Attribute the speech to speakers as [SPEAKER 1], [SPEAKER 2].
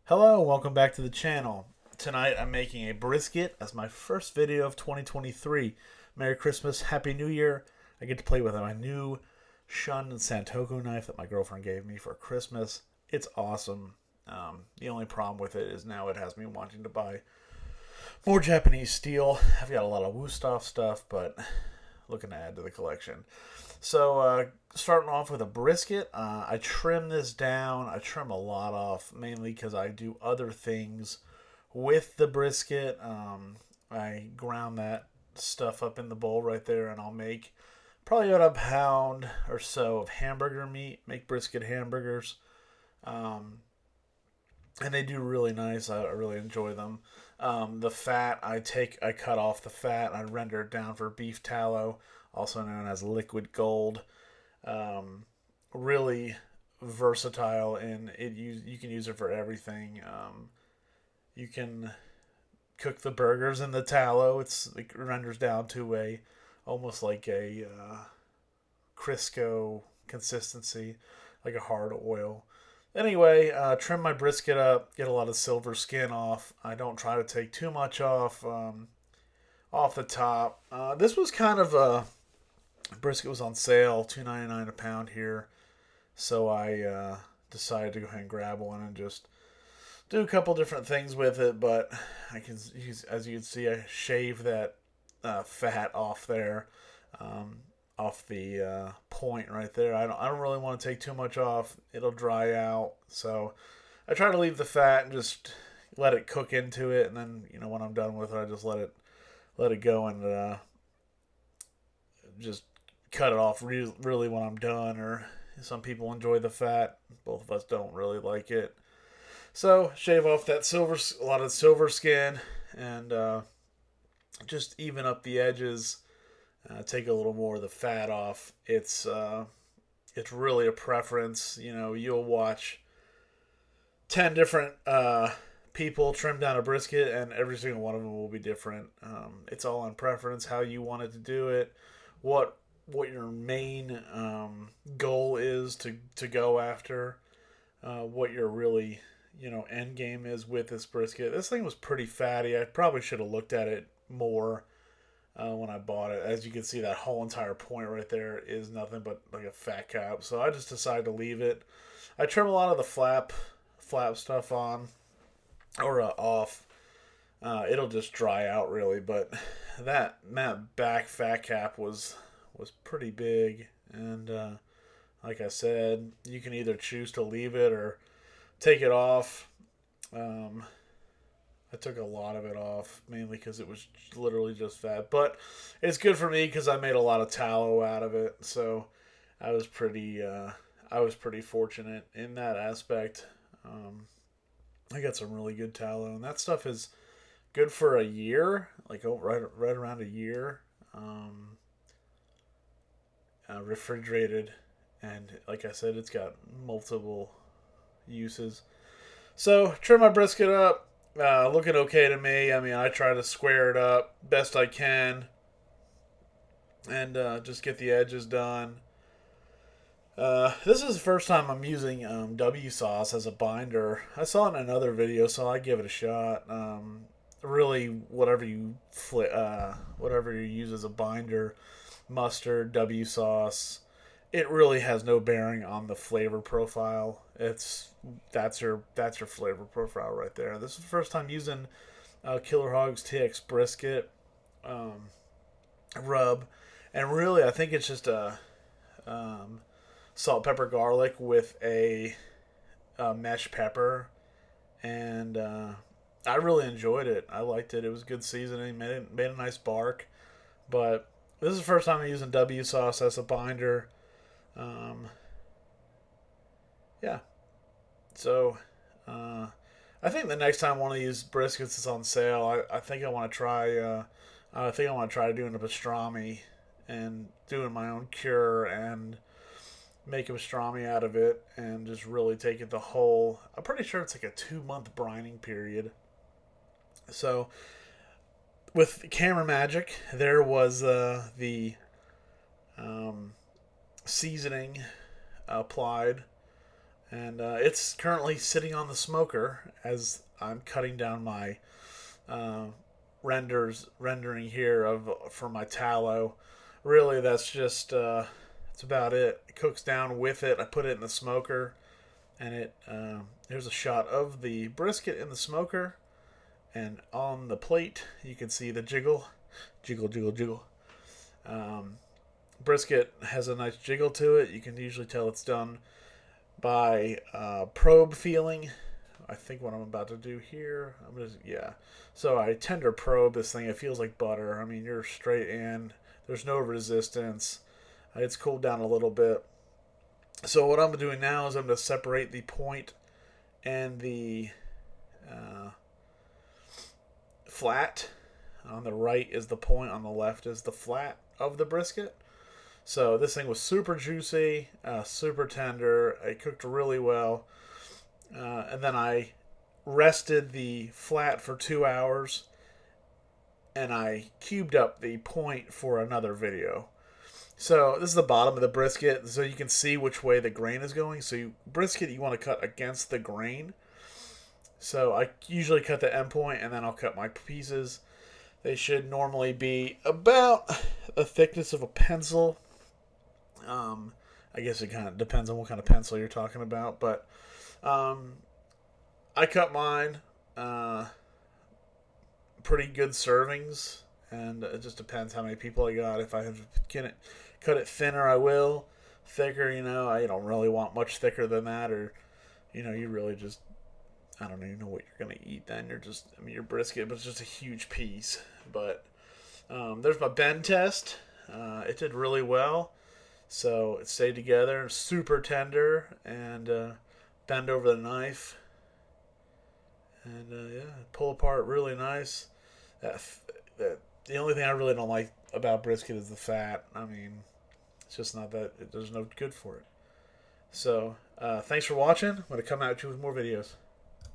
[SPEAKER 1] Hello, welcome back to the channel. Tonight I'm making a brisket as my first video of 2023. Merry Christmas, Happy New Year. I get to play with my new Shun Santoku knife that my girlfriend gave me for Christmas. It's awesome. The only problem with it is now it has me wanting to buy more Japanese steel. I've got a lot of Wusthof stuff, but looking to add to the collection. So, starting off with a brisket, I trim this down. I trim a lot off, mainly because I do other things with the brisket. I ground that stuff up in the bowl right there, and I'll make probably about a pound or so of hamburger meat, make brisket hamburgers. Um, and they do really nice. I really enjoy them. The fat I cut off the fat. I render it down for beef tallow, also known as liquid gold. Um, Really versatile, and you can use it for everything. You can cook the burgers in the tallow. It renders down to a almost like a Crisco consistency, like a hard oil. Anyway, trim my brisket up, get a lot of silver skin off. I don't try to take too much off the top. This was kind of a brisket was on sale, $2.99 a pound here, so I decided to go ahead and grab one and just do a couple different things with it. But as you can see, I shave that fat off there. Off the point right there. I don't really want to take too much off. It'll dry out. So I try to leave the fat and just let it cook into it, and then when I'm done with it, I just let it go and just cut it off really when I'm done. Or some people enjoy the fat. Both of us don't really like it. So shave off a lot of silver skin, and just even up the edges. Take a little more of the fat off. It's really a preference. You'll watch 10 different people trim down a brisket, and every single one of them will be different. It's all on preference, how you wanted to do it, what your main goal is to go after, what your really end game is with this brisket. This thing was pretty fatty. I probably should have looked at it more when I bought it. As you can see, that whole entire point right there is nothing but like a fat cap. So I just decided to leave it. I trim a lot of the flap stuff on or off. It'll just dry out really, but that back fat cap was pretty big, and like I said, you can either choose to leave it or take it off. I took a lot of it off, mainly because it was literally just fat. But it's good for me because I made a lot of tallow out of it. So I was pretty fortunate in that aspect. I got some really good tallow, and that stuff is good for a year, like right around a year. Refrigerated, and like I said, it's got multiple uses. So trim my brisket up. Looking okay to me. I mean, I try to square it up best I can, and just get the edges done. This is the first time I'm using W sauce as a binder. I saw it in another video, so I give it a shot. Really, whatever you use as a binder, mustard, W sauce, it really has no bearing on the flavor profile. That's your flavor profile right there. This is the first time using Killer Hogs TX brisket rub, and really I think it's just a salt, pepper, garlic with a mesh pepper, and I really enjoyed it. I liked it. It was good seasoning. Made a nice bark, but this is the first time I'm using W sauce as a binder. Um, yeah. So, I think the next time one of these briskets is on sale, I think I want to try. I think I want to try doing a pastrami and doing my own cure and make a pastrami out of it and just really take it the whole. I'm pretty sure it's like a 2 month brining period. So with Camera Magic, there was the um, seasoning applied, And it's currently sitting on the smoker as I'm cutting down my uh, rendering here for my tallow. Really, that's just that's about it. It cooks down with it. I put it in the smoker, and here's a shot of the brisket in the smoker, and on the plate you can see the jiggle, jiggle, jiggle, jiggle. Um, Brisket has a nice jiggle to it. You can usually tell it's done by probe feeling. I think what I'm about to do here, yeah. So I tender probe this thing. It feels like butter. I mean, you're straight in. There's no resistance. It's cooled down a little bit. So what I'm doing now is I'm going to separate the point and the uh, flat. On the right is the point. On the left is the flat of the brisket. So this thing was super juicy, super tender. It cooked really well. And then I rested the flat for 2 hours, and I cubed up the point for another video. So this is the bottom of the brisket, so you can see which way the grain is going. So brisket you want to cut against the grain. So I usually cut the end point, and then I'll cut my pieces. They should normally be about the thickness of a pencil. I guess it kind of depends on what kind of pencil you're talking about, but I cut mine pretty good servings, and it just depends how many people I got. If I have to cut it thinner, I will. Thicker, I don't really want much thicker than that, or you really just, I don't even know what you're gonna eat. Then your brisket, but it's just a huge piece. But there's my bend test. It did really well. So it stayed together, super tender, and bend over the knife, and yeah, pull apart really nice. The only thing I really don't like about brisket is the fat. I mean, it's just not that. There's no good for it. So thanks for watching. I'm gonna come at you with more videos.